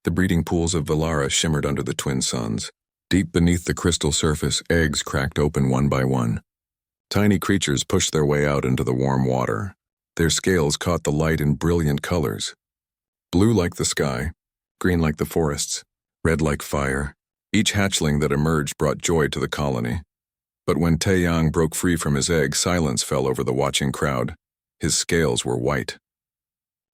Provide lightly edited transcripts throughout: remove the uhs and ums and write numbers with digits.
The breeding pools of Valara shimmered under the twin suns. Deep beneath the crystal surface, eggs cracked open one by one. Tiny creatures pushed their way out into the warm water. Their scales caught the light in brilliant colors. Blue like the sky, green like the forests, red like fire. Each hatchling that emerged brought joy to the colony. But when Taeyang broke free from his egg, silence fell over the watching crowd. His scales were white.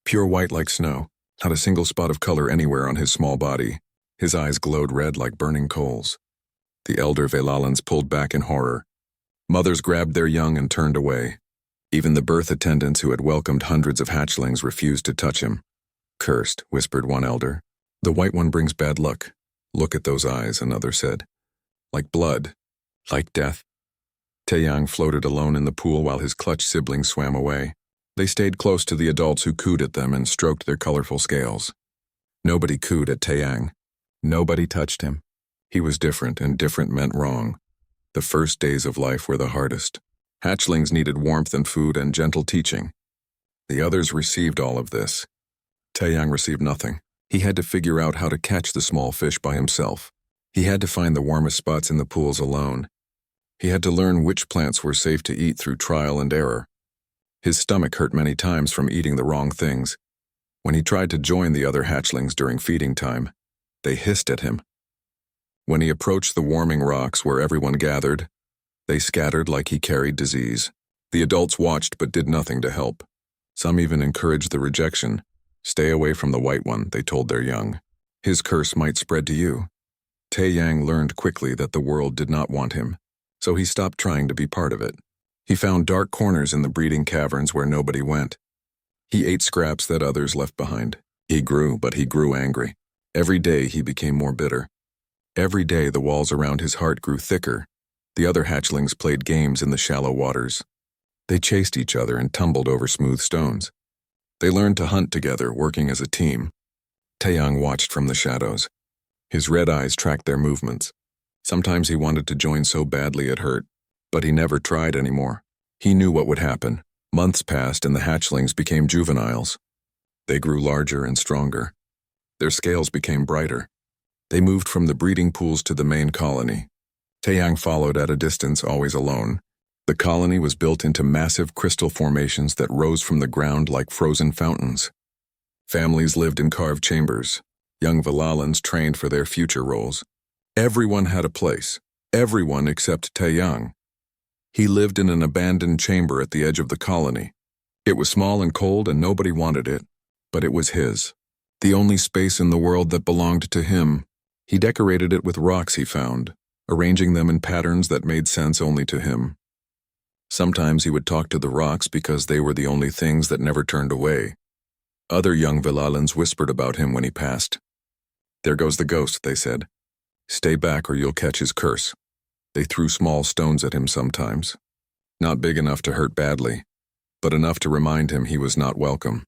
Pure white like snow, not a single spot of color anywhere on his small body. His eyes glowed red like burning coals. The elder Velalans pulled back in horror. Mothers grabbed their young and turned away. Even the birth attendants who had welcomed hundreds of hatchlings refused to touch him. "Cursed," whispered one elder. "The white one brings bad luck. Look at those eyes," another said. "Like blood. Like death." Taeyang floated alone in the pool while his clutch siblings swam away. They stayed close to the adults who cooed at them and stroked their colorful scales. Nobody cooed at Taeyang. Nobody touched him. He was different, and different meant wrong. The first days of life were the hardest. Hatchlings needed warmth and food and gentle teaching. The others received all of this. Taeyang received nothing. He had to figure out how to catch the small fish by himself. He had to find the warmest spots in the pools alone. He had to learn which plants were safe to eat through trial and error. His stomach hurt many times from eating the wrong things. When he tried to join the other hatchlings during feeding time, they hissed at him. When he approached the warming rocks where everyone gathered, they scattered like he carried disease. The adults watched but did nothing to help. Some even encouraged the rejection. "Stay away from the white one," they told their young. "His curse might spread to you." Taeyang learned quickly that the world did not want him, so he stopped trying to be part of it. He found dark corners in the breeding caverns where nobody went. He ate scraps that others left behind. He grew, but he grew angry. Every day he became more bitter. Every day the walls around his heart grew thicker. The other hatchlings played games in the shallow waters. They chased each other and tumbled over smooth stones. They learned to hunt together, working as a team. Taeyang watched from the shadows. His red eyes tracked their movements. Sometimes he wanted to join so badly it hurt, but he never tried anymore. He knew what would happen. Months passed and the hatchlings became juveniles. They grew larger and stronger. Their scales became brighter. They moved from the breeding pools to the main colony. Taeyang followed at a distance, always alone. The colony was built into massive crystal formations that rose from the ground like frozen fountains. Families lived in carved chambers. Young Valalans trained for their future roles. Everyone had a place. Everyone except Taeyang. He lived in an abandoned chamber at the edge of the colony. It was small and cold and nobody wanted it, but it was his. The only space in the world that belonged to him. He decorated it with rocks he found, arranging them in patterns that made sense only to him. Sometimes he would talk to the rocks because they were the only things that never turned away. Other young Valalans whispered about him when he passed. "There goes the ghost," they said. "Stay back or you'll catch his curse." They threw small stones at him sometimes. Not big enough to hurt badly, but enough to remind him he was not welcome.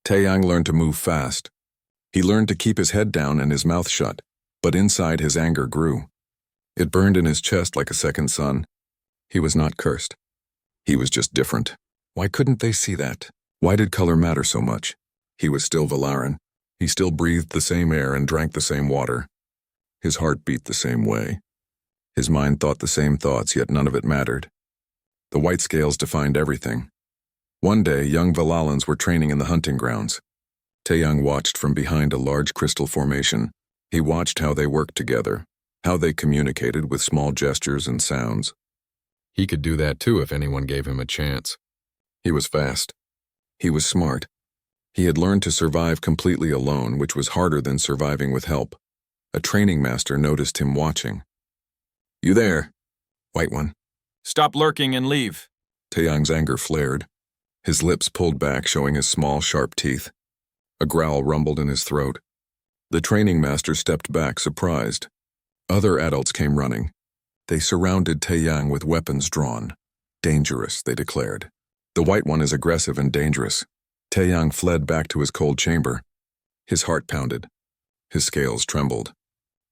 Taeyang learned to move fast. He learned to keep his head down and his mouth shut, but inside his anger grew. It burned in his chest like a second sun. He was not cursed. He was just different. Why couldn't they see that? Why did color matter so much? He was still Valaran. He still breathed the same air and drank the same water. His heart beat the same way. His mind thought the same thoughts, yet none of it mattered. The white scales defined everything. One day, young Valalans were training in the hunting grounds. Taeyang watched from behind a large crystal formation. He watched how they worked together, how they communicated with small gestures and sounds. He could do that too if anyone gave him a chance. He was fast. He was smart. He had learned to survive completely alone, which was harder than surviving with help. A training master noticed him watching. "You there, white one." "Stop lurking and leave." Taeyang's anger flared. His lips pulled back, showing his small, sharp teeth. A growl rumbled in his throat. The training master stepped back, surprised. Other adults came running. They surrounded Taeyang with weapons drawn. "Dangerous," they declared. "The white one is aggressive and dangerous." Taeyang fled back to his cold chamber. His heart pounded. His scales trembled.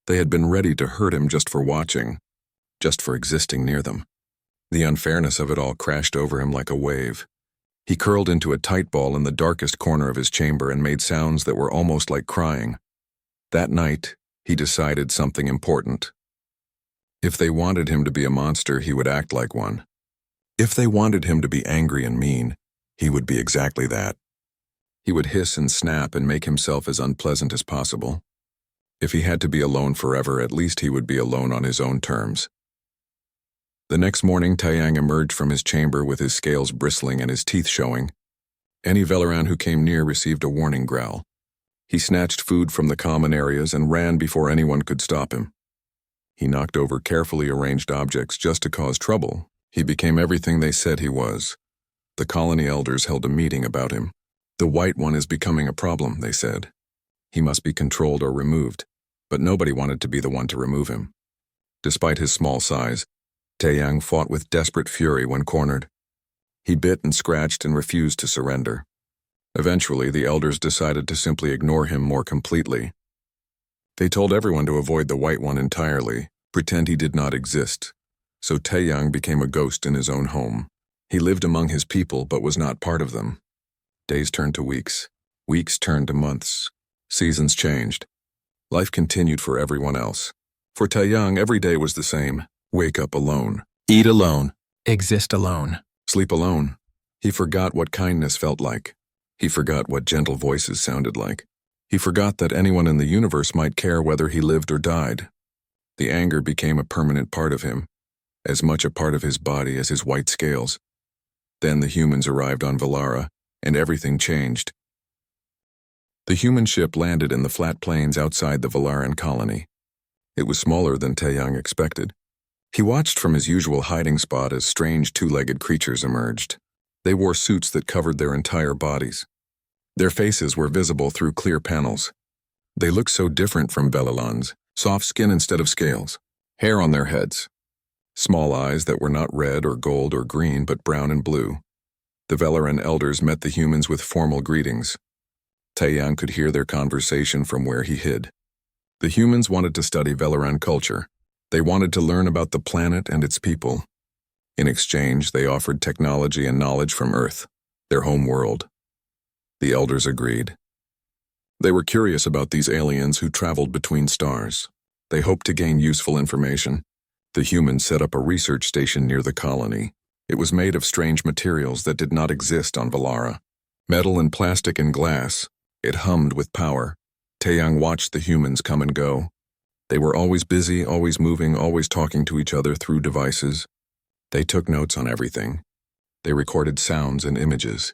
They had been ready to hurt him just for watching, just for existing near them. The unfairness of it all crashed over him like a wave. He curled into a tight ball in the darkest corner of his chamber and made sounds that were almost like crying. That night, he decided something important. If they wanted him to be a monster, he would act like one. If they wanted him to be angry and mean, he would be exactly that. He would hiss and snap and make himself as unpleasant as possible. If he had to be alone forever, at least he would be alone on his own terms. The next morning, Taeyang emerged from his chamber with his scales bristling and his teeth showing. Any Velaran who came near received a warning growl. He snatched food from the common areas and ran before anyone could stop him. He knocked over carefully arranged objects just to cause trouble. He became everything they said he was. The colony elders held a meeting about him. The White One is becoming a problem, they said. He must be controlled or removed, but nobody wanted to be the one to remove him. Despite his small size, Taeyang fought with desperate fury when cornered. He bit and scratched and refused to surrender. Eventually, the elders decided to simply ignore him more completely. They told everyone to avoid the White One entirely, pretend he did not exist. So Taeyang became a ghost in his own home. He lived among his people but was not part of them. Days turned to weeks. Weeks turned to months. Seasons changed. Life continued for everyone else. For Taeyang, every day was the same. Wake up alone. Eat alone. Exist alone. Sleep alone. He forgot what kindness felt like. He forgot what gentle voices sounded like. He forgot that anyone in the universe might care whether he lived or died. The anger became a permanent part of him, as much a part of his body as his white scales. Then the humans arrived on Valara, and everything changed. The human ship landed in the flat plains outside the Valaran colony. It was smaller than Taeyang expected. He watched from his usual hiding spot as strange two-legged creatures emerged. They wore suits that covered their entire bodies. Their faces were visible through clear panels. They looked so different from Velalans, soft skin instead of scales, hair on their heads, small eyes that were not red or gold or green but brown and blue. The Velaran elders met the humans with formal greetings. Taeyang could hear their conversation from where he hid. The humans wanted to study Velaran culture. They wanted to learn about the planet and its people. In exchange, they offered technology and knowledge from Earth, their home world. The elders agreed. They were curious about these aliens who traveled between stars. They hoped to gain useful information. The humans set up a research station near the colony. It was made of strange materials that did not exist on Valara. Metal and plastic and glass. It hummed with power. Taeyang watched the humans come and go. They were always busy, always moving, always talking to each other through devices. They took notes on everything. They recorded sounds and images.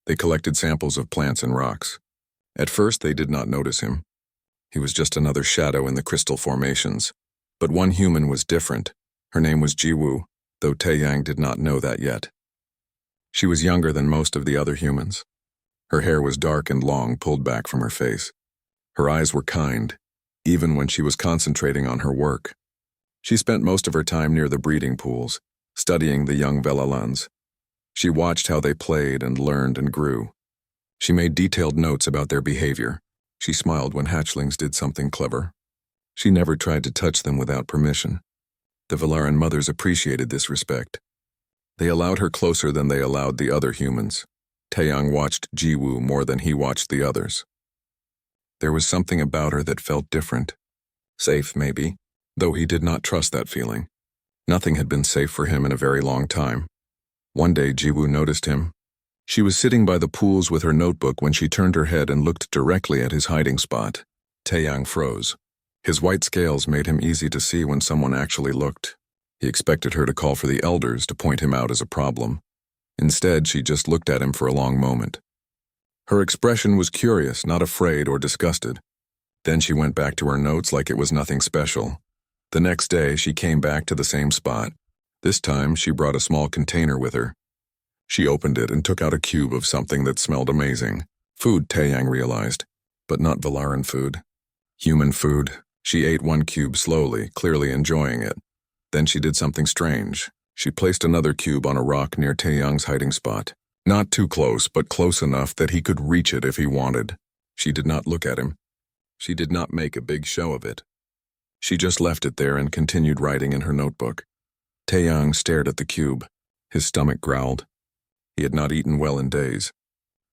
They collected samples of plants and rocks. At first, they did not notice him. He was just another shadow in the crystal formations. But one human was different. Her name was Jiwoo, though Taeyang did not know that yet. She was younger than most of the other humans. Her hair was dark and long, pulled back from her face. Her eyes were kind, even when she was concentrating on her work. She spent most of her time near the breeding pools, studying the young Velalans. She watched how they played and learned and grew. She made detailed notes about their behavior. She smiled when hatchlings did something clever. She never tried to touch them without permission. The Valaran mothers appreciated this respect. They allowed her closer than they allowed the other humans. Taeyang watched Jiwoo more than he watched the others. There was something about her that felt different. Safe, maybe, though he did not trust that feeling. Nothing had been safe for him in a very long time. One day, Jiwoo noticed him. She was sitting by the pools with her notebook when she turned her head and looked directly at his hiding spot. Taeyang froze. His white scales made him easy to see when someone actually looked. He expected her to call for the elders to point him out as a problem. Instead, she just looked at him for a long moment. Her expression was curious, not afraid or disgusted. Then she went back to her notes like it was nothing special. The next day, she came back to the same spot. This time, she brought a small container with her. She opened it and took out a cube of something that smelled amazing. Food, Taeyang realized, but not Valaran food. Human food. She ate one cube slowly, clearly enjoying it. Then she did something strange. She placed another cube on a rock near Taeyang's hiding spot. Not too close, but close enough that he could reach it if he wanted. She did not look at him. She did not make a big show of it. She just left it there and continued writing in her notebook. Taeyang stared at the cube. His stomach growled. He had not eaten well in days.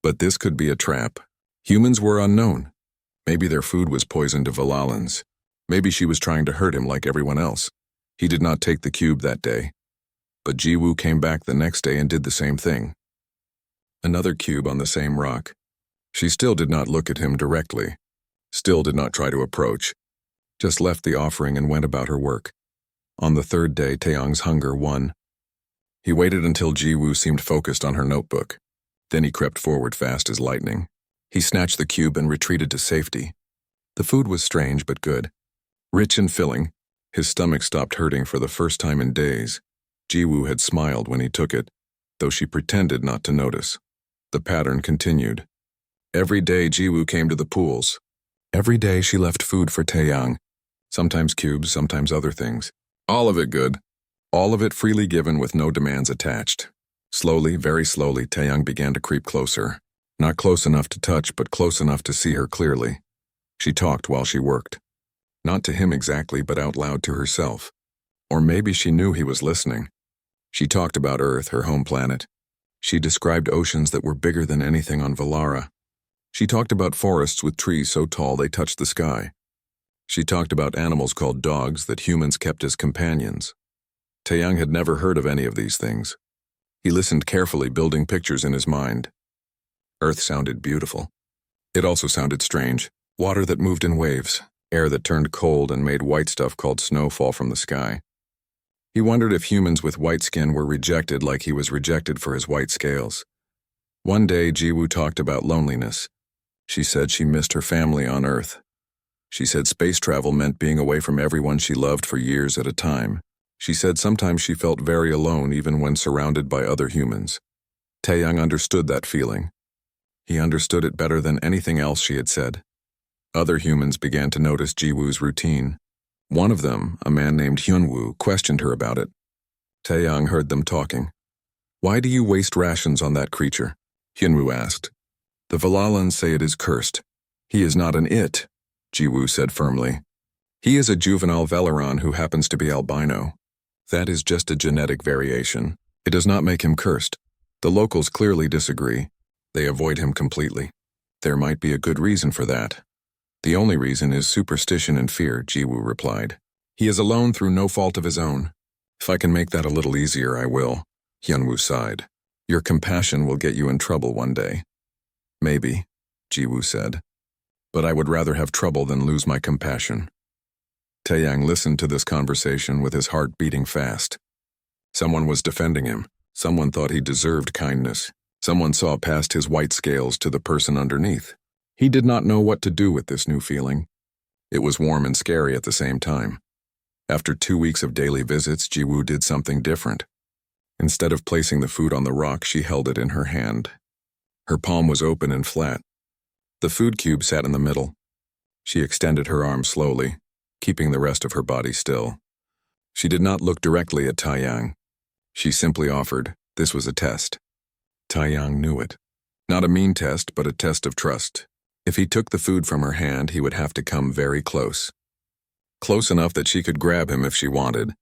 But this could be a trap. Humans were unknown. Maybe their food was poisoned to Valalans. Maybe she was trying to hurt him like everyone else. He did not take the cube that day. But Jiwoo came back the next day and did the same thing. Another cube on the same rock. She still did not look at him directly. Still did not try to approach. Just left the offering and went about her work. On the third day, Taeyang's hunger won. He waited until Jiwoo seemed focused on her notebook. Then he crept forward fast as lightning. He snatched the cube and retreated to safety. The food was strange but good. Rich and filling, his stomach stopped hurting for the first time in days. Jiwoo had smiled when he took it, though she pretended not to notice. The pattern continued. Every day Jiwoo came to the pools. Every day she left food for Taeyang. Sometimes cubes, sometimes other things. All of it good. All of it freely given with no demands attached. Slowly, very slowly, Taeyang began to creep closer. Not close enough to touch, but close enough to see her clearly. She talked while she worked. Not to him exactly, but out loud to herself. Or maybe she knew he was listening. She talked about Earth, her home planet. She described oceans that were bigger than anything on Valara. She talked about forests with trees so tall they touched the sky. She talked about animals called dogs that humans kept as companions. Taeyang had never heard of any of these things. He listened carefully, building pictures in his mind. Earth sounded beautiful. It also sounded strange. Water that moved in waves, air that turned cold and made white stuff called snow fall from the sky. He wondered if humans with white skin were rejected like he was rejected for his white scales. One day, Jiwoo talked about loneliness. She said she missed her family on Earth. She said space travel meant being away from everyone she loved for years at a time. She said sometimes she felt very alone even when surrounded by other humans. Taeyang understood that feeling. He understood it better than anything else she had said. Other humans began to notice Jiwoo's routine. One of them, a man named Hyunwoo, questioned her about it. Taeyang heard them talking. "Why do you waste rations on that creature?" Hyunwoo asked. "The Valalans say it is cursed. He is not an it," Jiwoo said firmly. "He is a juvenile Velaran who happens to be albino. That is just a genetic variation. It does not make him cursed. The locals clearly disagree. They avoid him completely. There might be a good reason for that. The only reason is superstition and fear," Jiwoo replied. "He is alone through no fault of his own. If I can make that a little easier, I will," Hyunwoo sighed. "Your compassion will get you in trouble one day." "Maybe," Jiwoo said. "But I would rather have trouble than lose my compassion." Taeyang listened to this conversation with his heart beating fast. Someone was defending him. Someone thought he deserved kindness. Someone saw past his white scales to the person underneath. He did not know what to do with this new feeling. It was warm and scary at the same time. After 2 weeks of daily visits, Jiwoo did something different. Instead of placing the food on the rock, she held it in her hand. Her palm was open and flat. The food cube sat in the middle. She extended her arm slowly, keeping the rest of her body still. She did not look directly at Taeyang. She simply offered. This was a test. Taeyang knew it. Not a mean test, but a test of trust. If he took the food from her hand, he would have to come very close. Close enough that she could grab him if she wanted.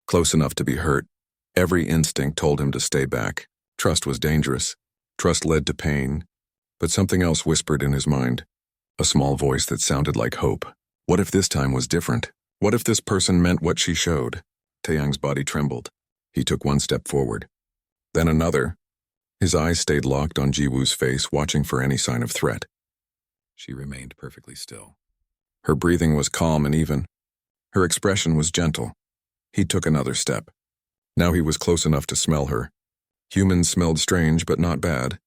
Close enough to be hurt. Every instinct told him to stay back. Trust was dangerous. Trust led to pain. But something else whispered in his mind. A small voice that sounded like hope. What if this time was different? What if this person meant what she showed? Taeyang's body trembled. He took one step forward. Then another. His eyes stayed locked on Jiwoo's face, watching for any sign of threat. She remained perfectly still. Her breathing was calm and even. Her expression was gentle. He took another step. Now he was close enough to smell her. Humans smelled strange, but not bad.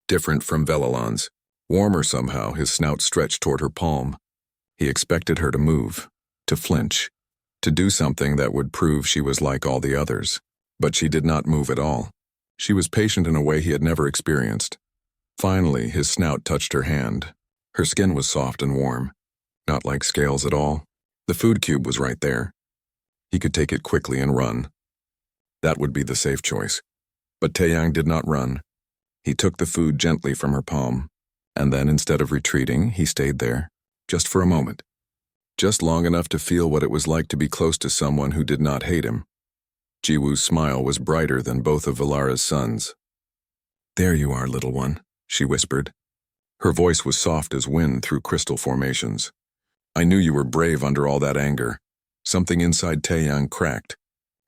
Different from Velalans. Warmer somehow, his snout stretched toward her palm. He expected her to move, to flinch, to do something that would prove she was like all the others. But she did not move at all. She was patient in a way he had never experienced. Finally, his snout touched her hand. Her skin was soft and warm. Not like scales at all. The food cube was right there. He could take it quickly and run. That would be the safe choice. But Taeyang did not run. He took the food gently from her palm. And then, instead of retreating, he stayed there. Just for a moment. Just long enough to feel what it was like to be close to someone who did not hate him. Jiwoo's smile was brighter than both of Valara's suns. "There you are, little one," she whispered. Her voice was soft as wind through crystal formations. I knew you were brave under all that anger. Something inside Taeyang cracked.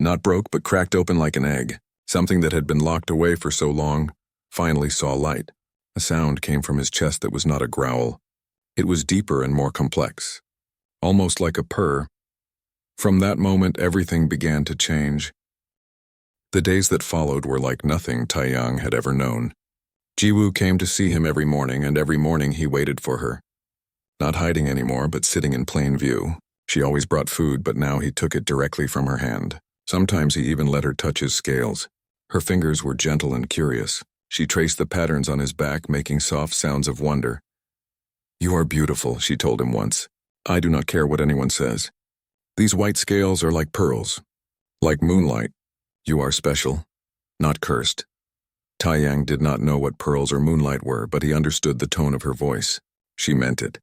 Not broke, but cracked open like an egg. Something that had been locked away for so long finally saw light. A sound came from his chest that was not a growl. It was deeper and more complex. Almost like a purr. From that moment, everything began to change. The days that followed were like nothing Taeyang had ever known. Jiwoo came to see him every morning, and every morning he waited for her. Not hiding anymore, but sitting in plain view. She always brought food, but now he took it directly from her hand. Sometimes he even let her touch his scales. Her fingers were gentle and curious. She traced the patterns on his back, making soft sounds of wonder. "You are beautiful," she told him once. "I do not care what anyone says. These white scales are like pearls. Like moonlight. You are special, not cursed." Taeyang did not know what pearls or moonlight were, but he understood the tone of her voice. She meant it.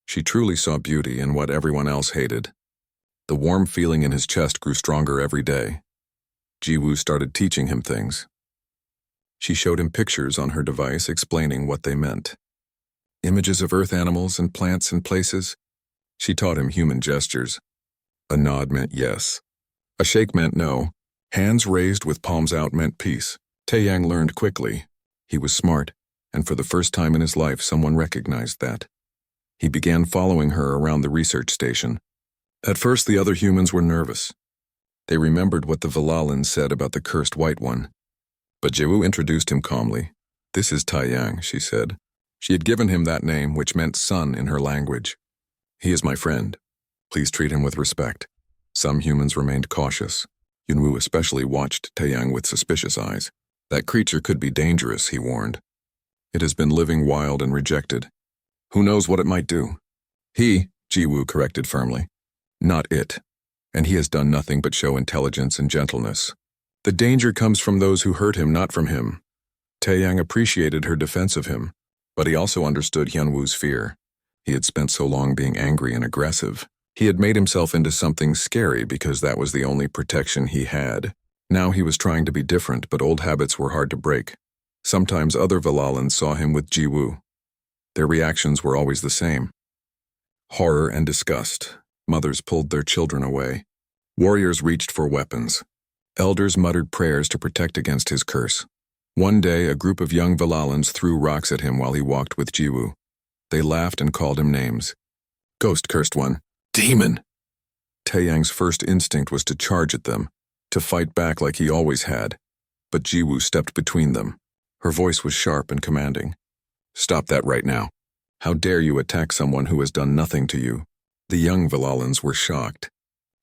She truly saw beauty in what everyone else hated. The warm feeling in his chest grew stronger every day. Jiwoo started teaching him things. She showed him pictures on her device explaining what they meant. Images of earth animals and plants and places. She taught him human gestures. A nod meant yes. A shake meant no. Hands raised with palms out meant peace. Taeyang learned quickly. He was smart, and for the first time in his life someone recognized that. He began following her around the research station. At first the other humans were nervous. They remembered what the Valalans said about the cursed white one. But Jiwoo introduced him calmly. "This is Taeyang," she said. She had given him that name, which meant son in her language. "He is my friend. Please treat him with respect." Some humans remained cautious. Yunwoo especially watched Taeyang with suspicious eyes. That creature could be dangerous, he warned. It has been living wild and rejected. Who knows what it might do? He, Jiwoo corrected firmly. Not it. And he has done nothing but show intelligence and gentleness. The danger comes from those who hurt him, not from him. Taeyang appreciated her defense of him, but he also understood Hyunwoo's fear. He had spent so long being angry and aggressive. He had made himself into something scary because that was the only protection he had. Now he was trying to be different, but old habits were hard to break. Sometimes other Valalans saw him with Jiwoo. Their reactions were always the same. Horror and disgust. Mothers pulled their children away. Warriors reached for weapons. Elders muttered prayers to protect against his curse. One day, a group of young Valalans threw rocks at him while he walked with Jiwoo. They laughed and called him names. Ghost cursed one. Demon! Taeyang's first instinct was to charge at them, to fight back like he always had. But Jiwoo stepped between them. Her voice was sharp and commanding. Stop that right now. How dare you attack someone who has done nothing to you? The young Valalans were shocked.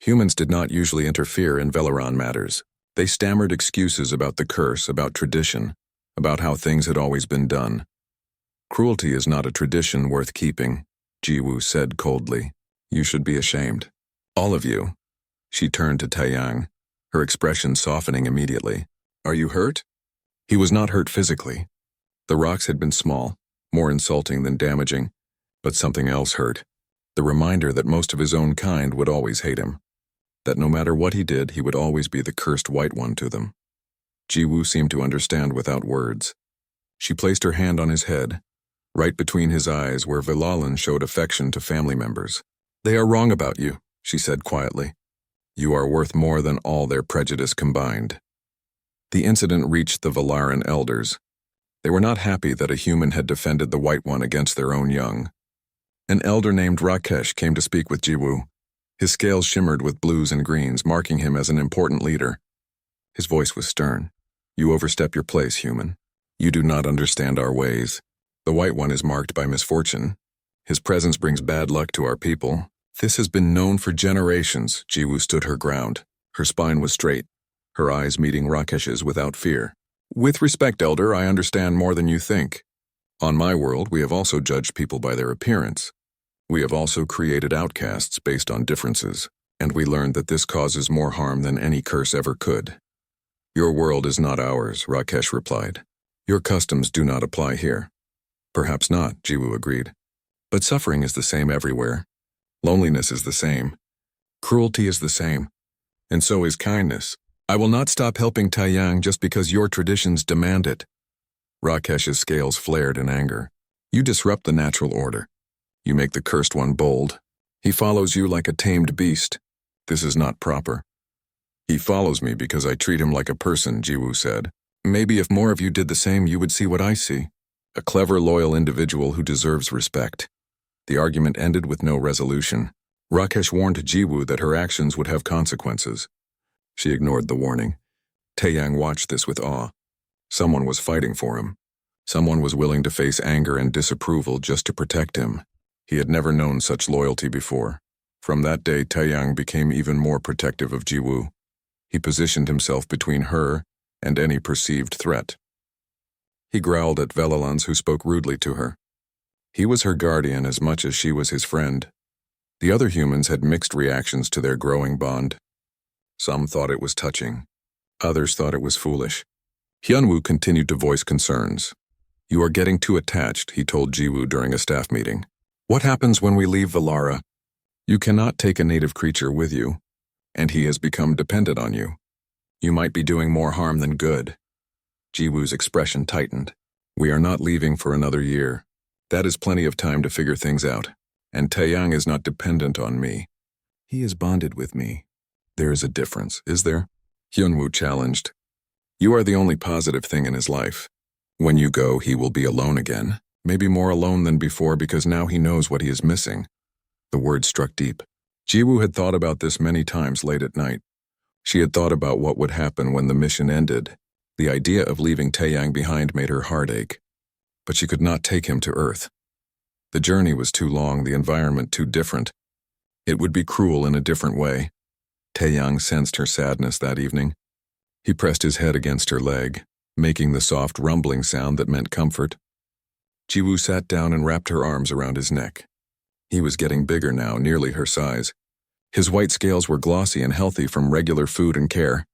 Humans did not usually interfere in Velaron matters. They stammered excuses about the curse, about tradition, about how things had always been done. Cruelty is not a tradition worth keeping, Jiwoo said coldly. You should be ashamed. All of you. She turned to Taeyang, her expression softening immediately. Are you hurt? He was not hurt physically. The rocks had been small, more insulting than damaging, but something else hurt. The reminder that most of his own kind would always hate him. That no matter what he did, he would always be the cursed white one to them. Jiwoo seemed to understand without words. She placed her hand on his head, right between his eyes where Valalan showed affection to family members. They are wrong about you, she said quietly. You are worth more than all their prejudice combined. The incident reached the Valaran elders. They were not happy that a human had defended the white one against their own young. An elder named Rakesh came to speak with Jiwoo. His scales shimmered with blues and greens, marking him as an important leader. His voice was stern. You overstep your place, human. You do not understand our ways. The white one is marked by misfortune. His presence brings bad luck to our people. This has been known for generations. Jiwoo stood her ground. Her spine was straight, her eyes meeting Rakesh's without fear. With respect, elder, I understand more than you think. On my world, we have also judged people by their appearance. We have also created outcasts based on differences, and we learned that this causes more harm than any curse ever could. Your world is not ours, Rakesh replied. Your customs do not apply here. Perhaps not, Jiwoo agreed. But suffering is the same everywhere. Loneliness is the same. Cruelty is the same. And so is kindness. I will not stop helping Taeyang just because your traditions demand it. Rakesh's scales flared in anger. You disrupt the natural order. You make the cursed one bold. He follows you like a tamed beast. This is not proper. He follows me because I treat him like a person, Jiwoo said. Maybe if more of you did the same, you would see what I see. A clever, loyal individual who deserves respect. The argument ended with no resolution. Rakesh warned Jiwoo that her actions would have consequences. She ignored the warning. Taeyang watched this with awe. Someone was fighting for him. Someone was willing to face anger and disapproval just to protect him. He had never known such loyalty before. From that day, Taeyang became even more protective of Jiwoo. He positioned himself between her and any perceived threat. He growled at Velalans who spoke rudely to her. He was her guardian as much as she was his friend. The other humans had mixed reactions to their growing bond. Some thought it was touching. Others thought it was foolish. Hyunwoo continued to voice concerns. You are getting too attached, he told Jiwoo during a staff meeting. What happens when we leave Valara? You cannot take a native creature with you, and he has become dependent on you. You might be doing more harm than good. Jiwoo's expression tightened. We are not leaving for another year. That is plenty of time to figure things out, and Taeyang is not dependent on me. He is bonded with me. There is a difference, is there? Hyunwoo challenged. You are the only positive thing in his life. When you go, he will be alone again, maybe more alone than before because now he knows what he is missing. The word struck deep. Jiwoo had thought about this many times late at night. She had thought about what would happen when the mission ended. The idea of leaving Taeyang behind made her heart ache. But she could not take him to Earth. The journey was too long, the environment too different. It would be cruel in a different way. Taeyang sensed her sadness that evening. He pressed his head against her leg, making the soft rumbling sound that meant comfort. Jiwoo sat down and wrapped her arms around his neck. He was getting bigger now, nearly her size. His white scales were glossy and healthy from regular food and care.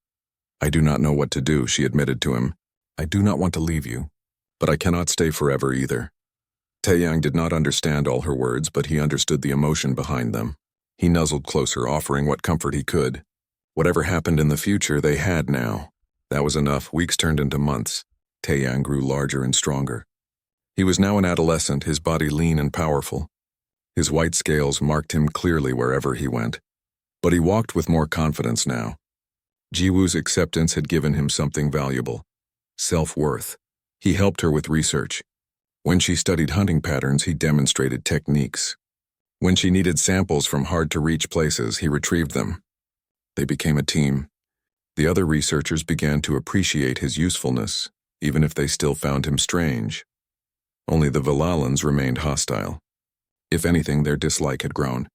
I do not know what to do, she admitted to him. I do not want to leave you, but I cannot stay forever either. Taeyang did not understand all her words, but he understood the emotion behind them. He nuzzled closer, offering what comfort he could. Whatever happened in the future, they had now. That was enough. Weeks turned into months. Taeyang grew larger and stronger. He was now an adolescent, his body lean and powerful. His white scales marked him clearly wherever he went. But he walked with more confidence now. Jiwoo's acceptance had given him something valuable. Self-worth. He helped her with research. When she studied hunting patterns, he demonstrated techniques. When she needed samples from hard-to-reach places, he retrieved them. They became a team. The other researchers began to appreciate his usefulness, even if they still found him strange. Only the Valalans remained hostile. If anything, their dislike had grown.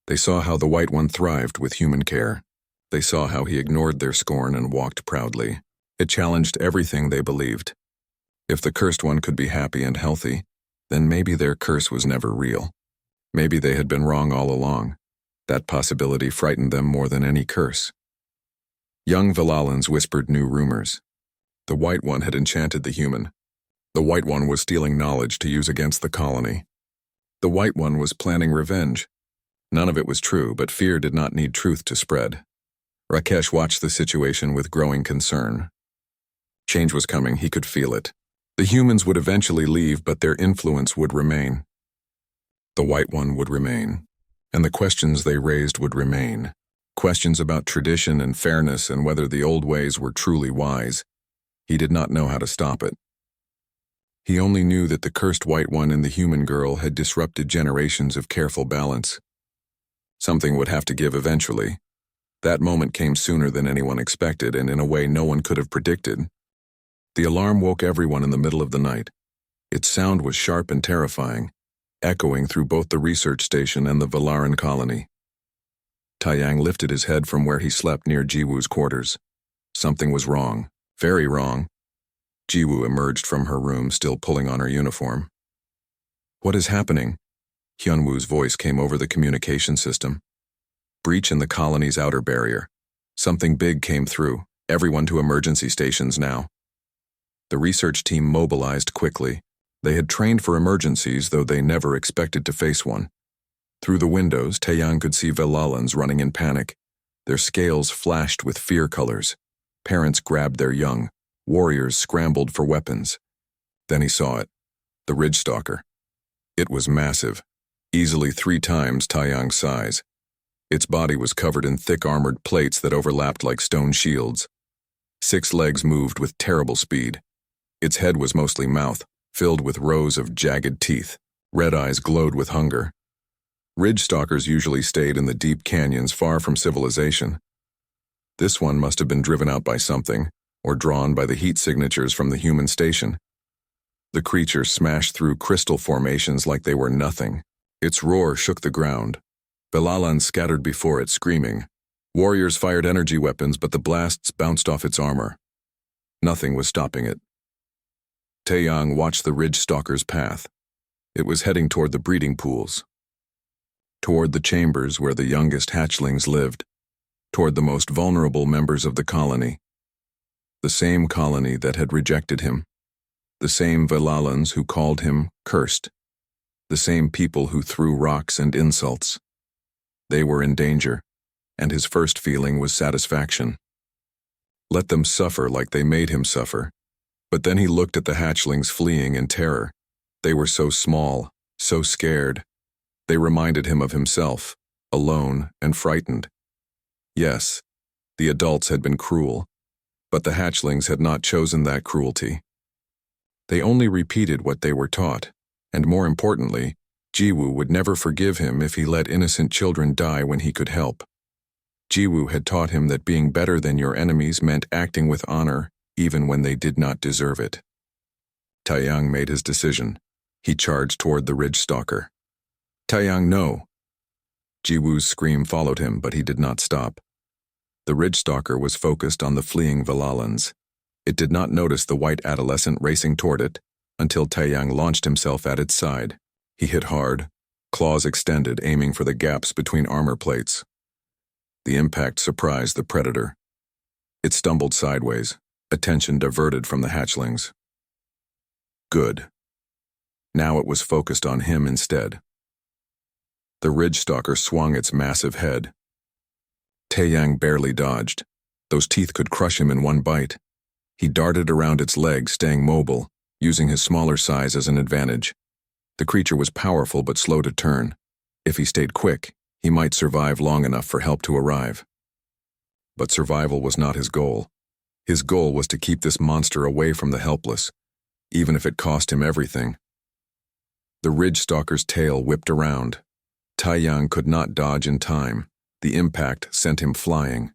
They saw how the White One thrived with human care. They saw how he ignored their scorn and walked proudly. It challenged everything they believed. If the Cursed One could be happy and healthy, then maybe their curse was never real. Maybe they had been wrong all along. That possibility frightened them more than any curse. Young Valalans whispered new rumors. The White One had enchanted the human. The White One was stealing knowledge to use against the colony. The White One was planning revenge. None of it was true, but fear did not need truth to spread. Rakesh watched the situation with growing concern. Change was coming, he could feel it. The humans would eventually leave, but their influence would remain. The White One would remain, and the questions they raised would remain. Questions about tradition and fairness and whether the old ways were truly wise. He did not know how to stop it. He only knew that the cursed White One in the human girl had disrupted generations of careful balance. Something would have to give eventually. That moment came sooner than anyone expected and in a way no one could have predicted. The alarm woke everyone in the middle of the night. Its sound was sharp and terrifying, echoing through both the research station and the Valaran colony. Taeyang lifted his head from where he slept near Jiwoo's quarters. Something was wrong, very wrong. Jiwoo emerged from her room, still pulling on her uniform. What is happening? Hyunwoo's voice came over the communication system. Breach in the colony's outer barrier. Something big came through. Everyone to emergency stations now. The research team mobilized quickly. They had trained for emergencies, though they never expected to face one. Through the windows, Taeyang could see Valalans running in panic. Their scales flashed with fear colors. Parents grabbed their young. Warriors scrambled for weapons. Then he saw it. The Ridge Stalker. It was massive, easily 3 times Taiyang's size. Its body was covered in thick armored plates that overlapped like stone shields. 6 legs moved with terrible speed. Its head was mostly mouth, filled with rows of jagged teeth. Red eyes glowed with hunger. Ridge stalkers usually stayed in the deep canyons far from civilization. This one must have been driven out by something, or drawn by the heat signatures from the human station. The creature smashed through crystal formations like they were nothing. Its roar shook the ground. Velalans scattered before it, screaming. Warriors fired energy weapons, but the blasts bounced off its armor. Nothing was stopping it. Taeyang watched the ridge stalker's path. It was heading toward the breeding pools, toward the chambers where the youngest hatchlings lived, toward the most vulnerable members of the colony. The same colony that had rejected him. The same Velalans who called him cursed. The same people who threw rocks and insults. They were in danger, and his first feeling was satisfaction. Let them suffer like they made him suffer. But then he looked at the hatchlings fleeing in terror. They were so small, so scared. They reminded him of himself, alone and frightened. Yes, the adults had been cruel, but the hatchlings had not chosen that cruelty. They only repeated what they were taught, and more importantly, Jiwoo would never forgive him if he let innocent children die when he could help. Jiwoo had taught him that being better than your enemies meant acting with honor, even when they did not deserve it. Taeyang made his decision. He charged toward the ridge stalker. Taeyang, no! Jiwoo's scream followed him, but he did not stop. The ridge stalker was focused on the fleeing Velalans. It did not notice the white adolescent racing toward it, until Taeyang launched himself at its side. He hit hard, claws extended, aiming for the gaps between armor plates. The impact surprised the predator. It stumbled sideways, attention diverted from the hatchlings. Good. Now it was focused on him instead. The ridge stalker swung its massive head. Taeyang barely dodged. Those teeth could crush him in one bite. He darted around its legs, staying mobile, using his smaller size as an advantage. The creature was powerful but slow to turn. If he stayed quick, he might survive long enough for help to arrive. But survival was not his goal. His goal was to keep this monster away from the helpless, even if it cost him everything. The ridge stalker's tail whipped around. Taeyang could not dodge in time. The impact sent him flying.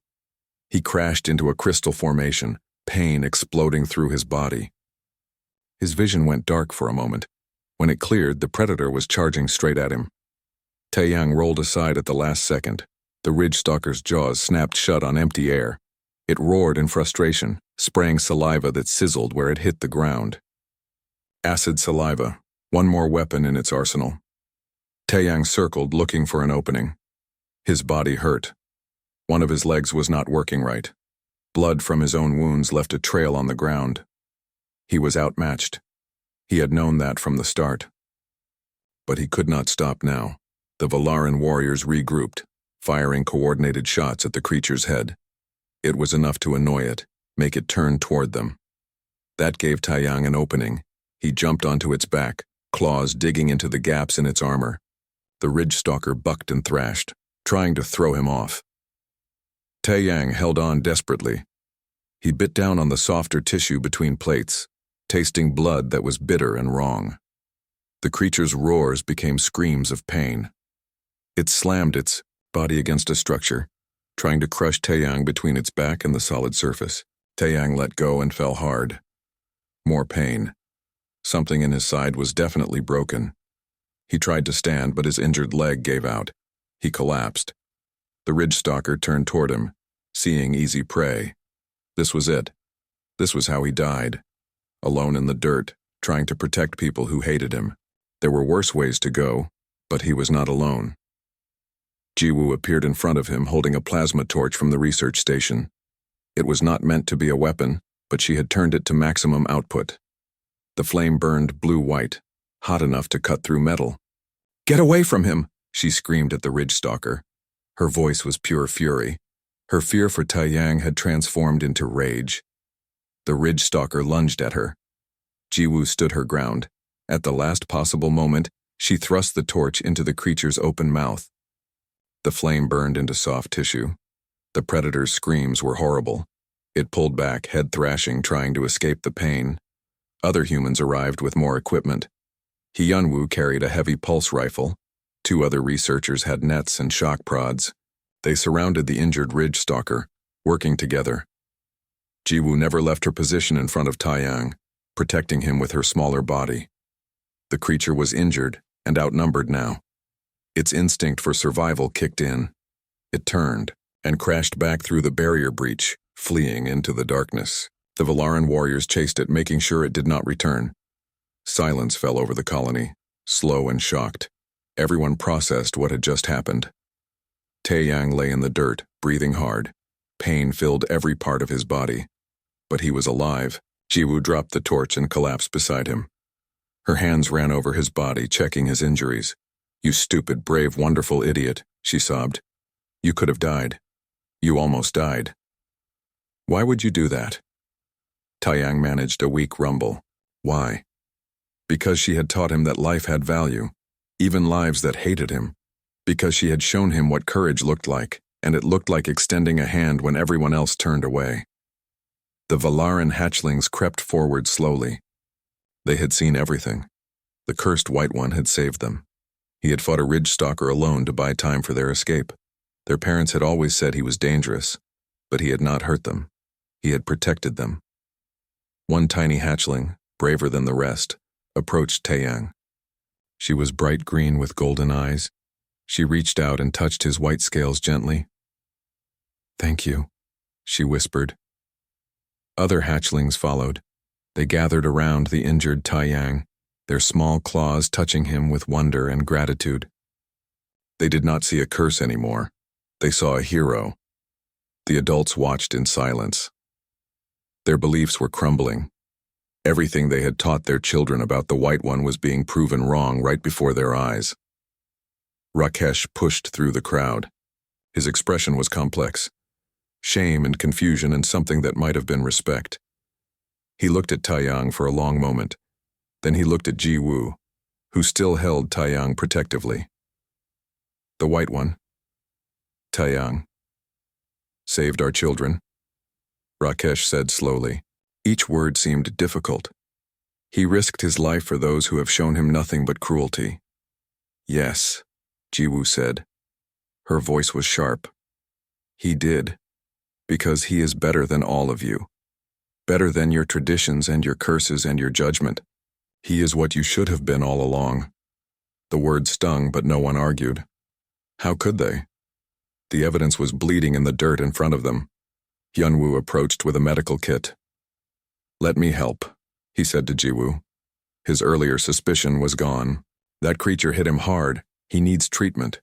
He crashed into a crystal formation, pain exploding through his body. His vision went dark for a moment. When it cleared, the predator was charging straight at him. Taeyang rolled aside at the last second. The ridge stalker's jaws snapped shut on empty air. It roared in frustration, spraying saliva that sizzled where it hit the ground. Acid saliva, one more weapon in its arsenal. Taeyang circled, looking for an opening. His body hurt. One of his legs was not working right. Blood from his own wounds left a trail on the ground. He was outmatched. He had known that from the start. But he could not stop now. The Valaran warriors regrouped, firing coordinated shots at the creature's head. It was enough to annoy it, make it turn toward them. That gave Taeyang an opening. He jumped onto its back, claws digging into the gaps in its armor. The ridge stalker bucked and thrashed, trying to throw him off. Taeyang held on desperately. He bit down on the softer tissue between plates, tasting blood that was bitter and wrong. The creature's roars became screams of pain. It slammed its body against a structure, trying to crush Taeyang between its back and the solid surface. Taeyang let go and fell hard. More pain. Something in his side was definitely broken. He tried to stand, but his injured leg gave out. He collapsed. The ridge stalker turned toward him, seeing easy prey. This was it. This was how he died. Alone in the dirt, trying to protect people who hated him. There were worse ways to go, but he was not alone. Jiwoo appeared in front of him, holding a plasma torch from the research station. It was not meant to be a weapon, but she had turned it to maximum output. The flame burned blue-white, hot enough to cut through metal. "Get away from him!" she screamed at the ridge stalker. Her voice was pure fury. Her fear for Taeyang had transformed into rage. The ridge stalker lunged at her. Jiwoo stood her ground. At the last possible moment, She thrust the torch into the creature's open mouth. The flame burned into soft tissue. The predator's screams were horrible. It pulled back, head thrashing, trying to escape the pain. Other humans arrived with more equipment. Hyunwoo carried a heavy pulse rifle. 2 other researchers had nets and shock prods. They surrounded the injured ridge stalker, working together. Jiwoo never left her position in front of Taeyang, protecting him with her smaller body. The creature was injured and outnumbered now. Its instinct for survival kicked in. It turned and crashed back through the barrier breach, fleeing into the darkness. The Valaran warriors chased it, making sure it did not return. Silence fell over the colony, slow and shocked. Everyone processed what had just happened. Taeyang lay in the dirt, breathing hard. Pain filled every part of his body. But he was alive. Jiwoo dropped the torch and collapsed beside him. Her hands ran over his body, checking his injuries. "You stupid, brave, wonderful idiot," she sobbed. "You could have died. You almost died." "Why would you do that?" Taeyang managed a weak rumble. Why? Because she had taught him that life had value, even lives that hated him. Because she had shown him what courage looked like, and it looked like extending a hand when everyone else turned away. The Valaran hatchlings crept forward slowly. They had seen everything. The cursed White One had saved them. He had fought a ridge stalker alone to buy time for their escape. Their parents had always said he was dangerous, but he had not hurt them. He had protected them. One tiny hatchling, braver than the rest, approached Taeyang. She was bright green with golden eyes. She reached out and touched his white scales gently. "Thank you," she whispered. Other hatchlings followed. They gathered around the injured Taeyang, their small claws touching him with wonder and gratitude. They did not see a curse anymore. They saw a hero. The adults watched in silence. Their beliefs were crumbling. Everything they had taught their children about the White One was being proven wrong right before their eyes. Rakesh pushed through the crowd. His expression was complex. Shame and confusion and something that might have been respect. He looked at Taeyang for a long moment. Then he looked at Jiwoo, who still held Taeyang protectively. "The White One, Taeyang, saved our children," Rakesh said slowly. Each word seemed difficult. He risked his life for those who have shown him nothing but cruelty. "Yes," Jiwoo said. Her voice was sharp. "He did, because he is better than all of you. Better than your traditions and your curses and your judgment. He is what you should have been all along." The word stung, but no one argued. How could they? The evidence was bleeding in the dirt in front of them. Hyunwoo approached with a medical kit. "Let me help," he said to Jiwoo. His earlier suspicion was gone. That creature hit him hard. He needs treatment.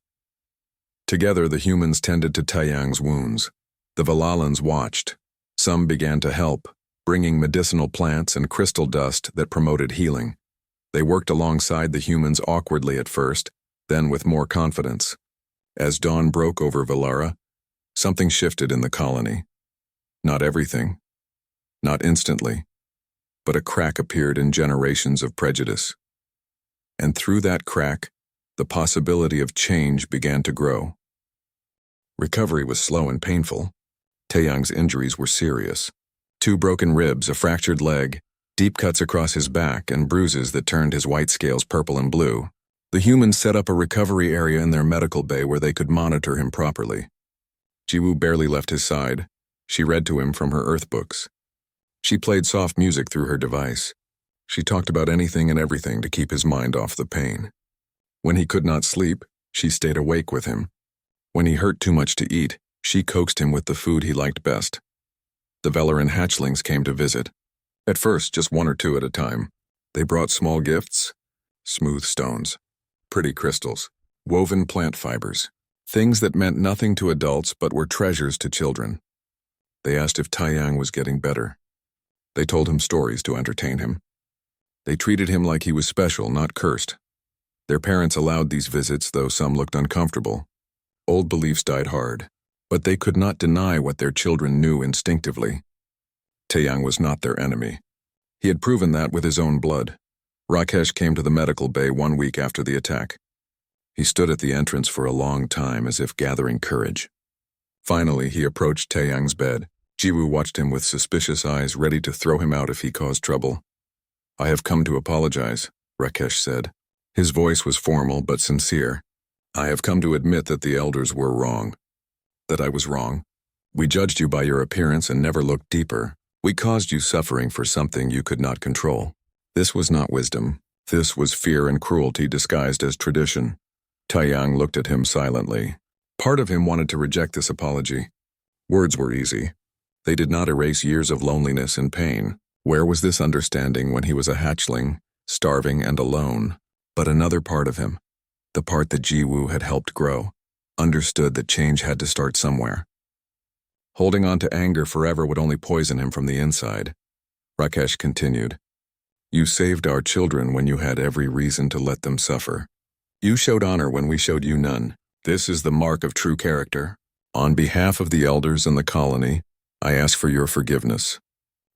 Together, the humans tended to Taeyang's wounds. The Valalans watched. Some began to help, bringing medicinal plants and crystal dust that promoted healing. They worked alongside the humans awkwardly at first, then with more confidence. As dawn broke over Valara, something shifted in the colony. Not everything, not instantly, but a crack appeared in generations of prejudice. And through that crack, the possibility of change began to grow. Recovery was slow and painful. Taeyang's injuries were serious. 2 broken ribs, a fractured leg, deep cuts across his back, and bruises that turned his white scales purple and blue. The humans set up a recovery area in their medical bay where they could monitor him properly. Jiwoo barely left his side. She read to him from her Earth books. She played soft music through her device. She talked about anything and everything to keep his mind off the pain. When he could not sleep, she stayed awake with him. When he hurt too much to eat, she coaxed him with the food he liked best. The Valaran hatchlings came to visit. At first, just 1 or 2 at a time. They brought small gifts, smooth stones, pretty crystals, woven plant fibers, things that meant nothing to adults but were treasures to children. They asked if Taeyang was getting better. They told him stories to entertain him. They treated him like he was special, not cursed. Their parents allowed these visits, though some looked uncomfortable. Old beliefs died hard, but they could not deny what their children knew instinctively. Taeyang was not their enemy. He had proven that with his own blood. Rakesh came to the medical bay 1 week after the attack. He stood at the entrance for a long time as if gathering courage. Finally, he approached Taeyang's bed. Jiwoo watched him with suspicious eyes, ready to throw him out if he caused trouble. "I have come to apologize," Rakesh said. His voice was formal but sincere. "I have come to admit that the elders were wrong. That I was wrong. We judged you by your appearance and never looked deeper. We caused you suffering for something you could not control. This was not wisdom. This was fear and cruelty disguised as tradition." Taeyang looked at him silently. Part of him wanted to reject this apology. Words were easy. They did not erase years of loneliness and pain. Where was this understanding when he was a hatchling, starving and alone? But another part of him, the part that Jiwoo had helped grow, understood that change had to start somewhere. Holding on to anger forever would only poison him from the inside. Rakesh continued, "You saved our children when you had every reason to let them suffer. You showed honor when we showed you none. This is the mark of true character. On behalf of the elders and the colony, I ask for your forgiveness.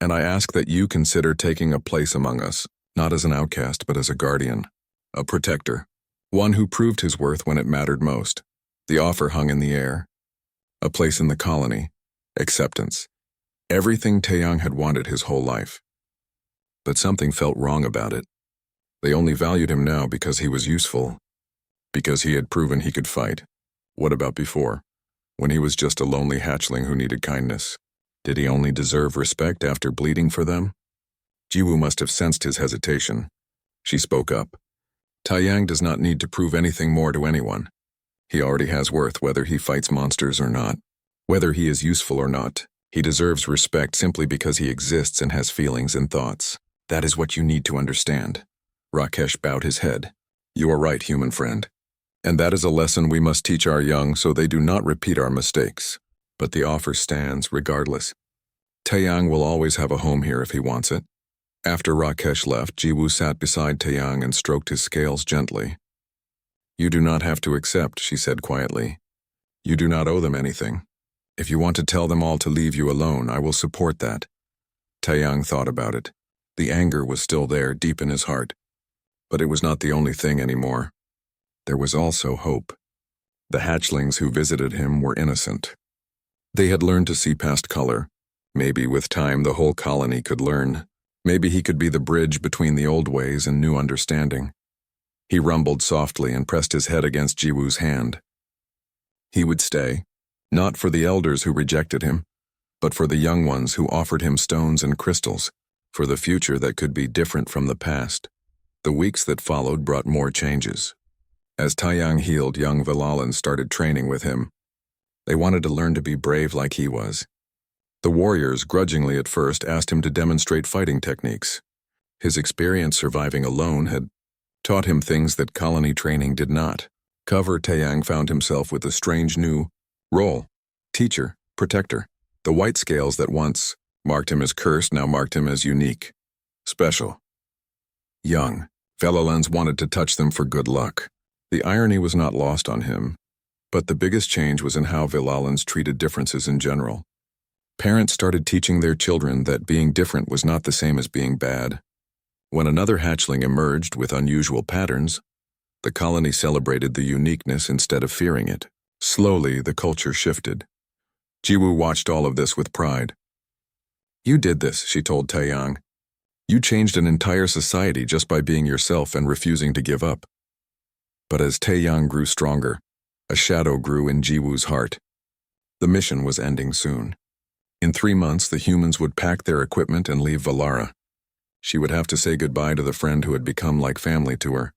And I ask that you consider taking a place among us, not as an outcast but as a guardian, a protector, one who proved his worth when it mattered most." The offer hung in the air. A place in the colony, acceptance, everything Taeyang had wanted his whole life. But something felt wrong about it. They only valued him now because he was useful, because he had proven he could fight. What about before, when he was just a lonely hatchling who needed kindness? Did he only deserve respect after bleeding for them? Jiwoo must have sensed his hesitation. She spoke up. "Taeyang does not need to prove anything more to anyone. He already has worth whether he fights monsters or not. Whether he is useful or not, he deserves respect simply because he exists and has feelings and thoughts. That is what you need to understand." Rakesh bowed his head. "You are right, human friend. And that is a lesson we must teach our young so they do not repeat our mistakes. But the offer stands regardless. Taeyang will always have a home here if he wants it." After Rakesh left, Jiwoo sat beside Taeyang and stroked his scales gently. "You do not have to accept," she said quietly. "You do not owe them anything. If you want to tell them all to leave you alone, I will support that." Taeyang thought about it. The anger was still there, deep in his heart. But it was not the only thing anymore. There was also hope. The hatchlings who visited him were innocent. They had learned to see past color. Maybe with time the whole colony could learn. Maybe he could be the bridge between the old ways and new understanding. He rumbled softly and pressed his head against Jiwoo's hand. He would stay, not for the elders who rejected him, but for the young ones who offered him stones and crystals, for the future that could be different from the past. The weeks that followed brought more changes. As Taeyang healed, young Vilalans started training with him. They wanted to learn to be brave like he was. The warriors, grudgingly at first, asked him to demonstrate fighting techniques. His experience surviving alone had taught him things that colony training did not. Taeyang found himself with a strange new role: teacher, protector. The white scales that once marked him as cursed now marked him as unique, special. Young, Vilalans wanted to touch them for good luck. The irony was not lost on him, but the biggest change was in how Vilalans treated differences in general. Parents started teaching their children that being different was not the same as being bad. When another hatchling emerged with unusual patterns, the colony celebrated the uniqueness instead of fearing it. Slowly, the culture shifted. Jiwoo watched all of this with pride. "You did this," she told Taeyang. "You changed an entire society just by being yourself and refusing to give up." But as Taeyang grew stronger, a shadow grew in Jiwoo's heart. The mission was ending soon. In 3 months, the humans would pack their equipment and leave Valara. She would have to say goodbye to the friend who had become like family to her.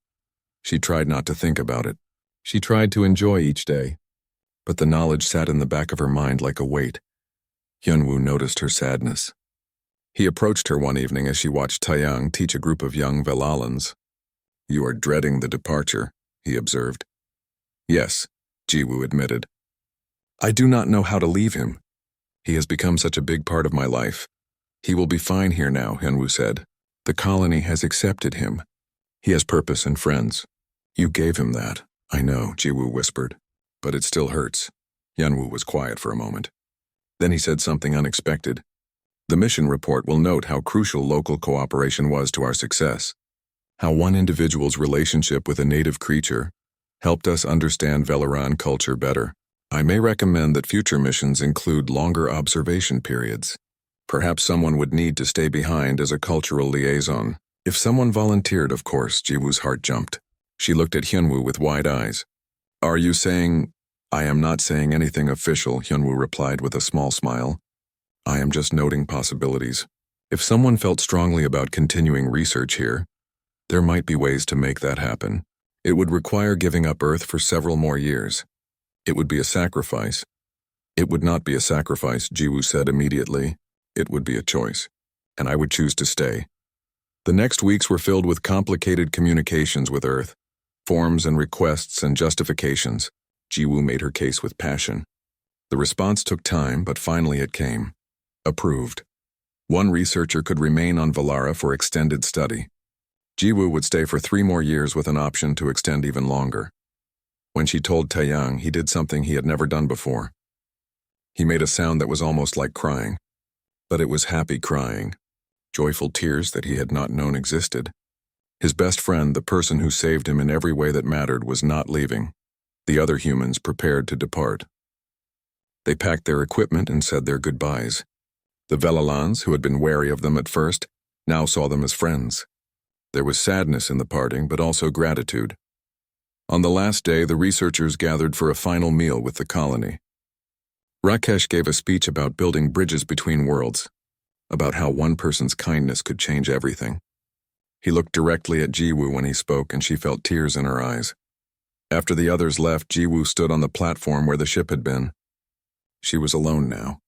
She tried not to think about it. She tried to enjoy each day. But the knowledge sat in the back of her mind like a weight. Hyunwoo noticed her sadness. He approached her one evening as she watched Taeyang teach a group of young Vilalans. "You are dreading the departure," he observed. "Yes," Jiwoo admitted. "I do not know how to leave him. He has become such a big part of my life." "He will be fine here now," Hyunwoo said. "The colony has accepted him. He has purpose and friends." "You gave him that." "I know," Jiwoo whispered. "But it still hurts." Hyunwoo was quiet for a moment. Then he said something unexpected. "The mission report will note how crucial local cooperation was to our success. how one individual's relationship with a native creature helped us understand Velaran culture better. I may recommend that future missions include longer observation periods. Perhaps someone would need to stay behind as a cultural liaison. If someone volunteered, of course, Jiwoo's heart jumped. She looked at Hyunwoo with wide eyes. Are you saying— I am not saying anything official, Hyunwoo replied with a small smile. I am just noting possibilities. If someone felt strongly about continuing research here, there might be ways to make that happen. It would require giving up Earth for several more years. It would be a sacrifice. It would not be a sacrifice, Jiwoo said immediately. It would be a choice. And I would choose to stay. The next weeks were filled with complicated communications with Earth, forms and requests and justifications. Jiwoo made her case with passion. The response took time, but finally it came. Approved. One researcher could remain on Valara for extended study. Jiwoo would stay for 3 more years with an option to extend even longer. When she told Taeyang, he did something he had never done before. He made a sound that was almost like crying. But it was happy crying. Joyful tears that he had not known existed. His best friend, the person who saved him in every way that mattered, was not leaving. The other humans prepared to depart. They packed their equipment and said their goodbyes. The Velalans, who had been wary of them at first, now saw them as friends. There was sadness in the parting, but also gratitude. On the last day, the researchers gathered for a final meal with the colony. Rakesh gave a speech about building bridges between worlds, about how one person's kindness could change everything. He looked directly at Jiwoo when he spoke, and she felt tears in her eyes. After the others left, Jiwoo stood on the platform where the ship had been. She was alone now.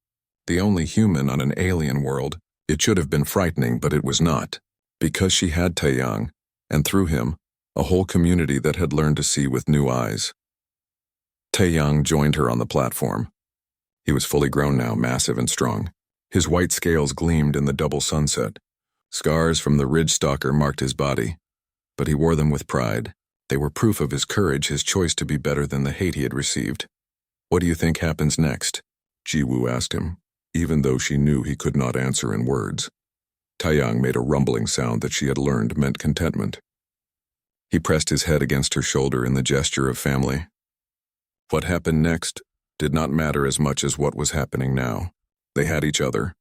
The only human on an alien world. It should have been frightening, but it was not. Because she had Taeyang, and through him, a whole community that had learned to see with new eyes. Taeyang joined her on the platform. He was fully grown now, massive and strong. His white scales gleamed in the double sunset. Scars from the ridge stalker marked his body, but he wore them with pride. They were proof of his courage, his choice to be better than the hate he had received. What do you think happens next? Jiwoo asked him, even though she knew he could not answer in words. Taeyang made a rumbling sound that she had learned meant contentment. He pressed his head against her shoulder in the gesture of family. What happened next did not matter as much as what was happening now. They had each other.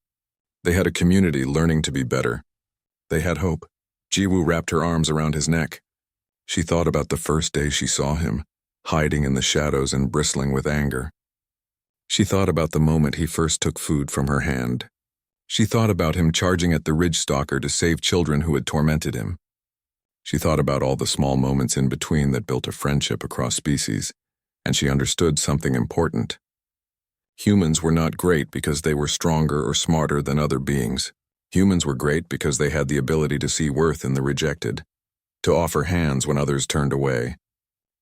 They had a community learning to be better. They had hope. Jiwoo wrapped her arms around his neck. She thought about the first day she saw him, hiding in the shadows and bristling with anger. She thought about the moment he first took food from her hand. She thought about him charging at the ridge stalker to save children who had tormented him. She thought about all the small moments in between that built a friendship across species, and she understood something important. Humans were not great because they were stronger or smarter than other beings. Humans were great because they had the ability to see worth in the rejected, to offer hands when others turned away,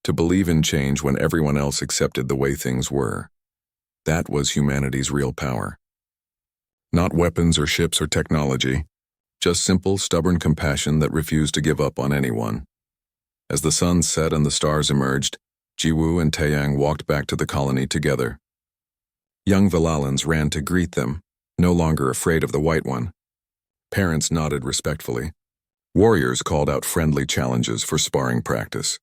to believe in change when everyone else accepted the way things were. That was humanity's real power. Not weapons or ships or technology, just simple, stubborn compassion that refused to give up on anyone. As the sun set and the stars emerged, Jiwoo and Taeyang walked back to the colony together. Young Velalans ran to greet them, no longer afraid of the White One. Parents nodded respectfully. Warriors called out friendly challenges for sparring practice.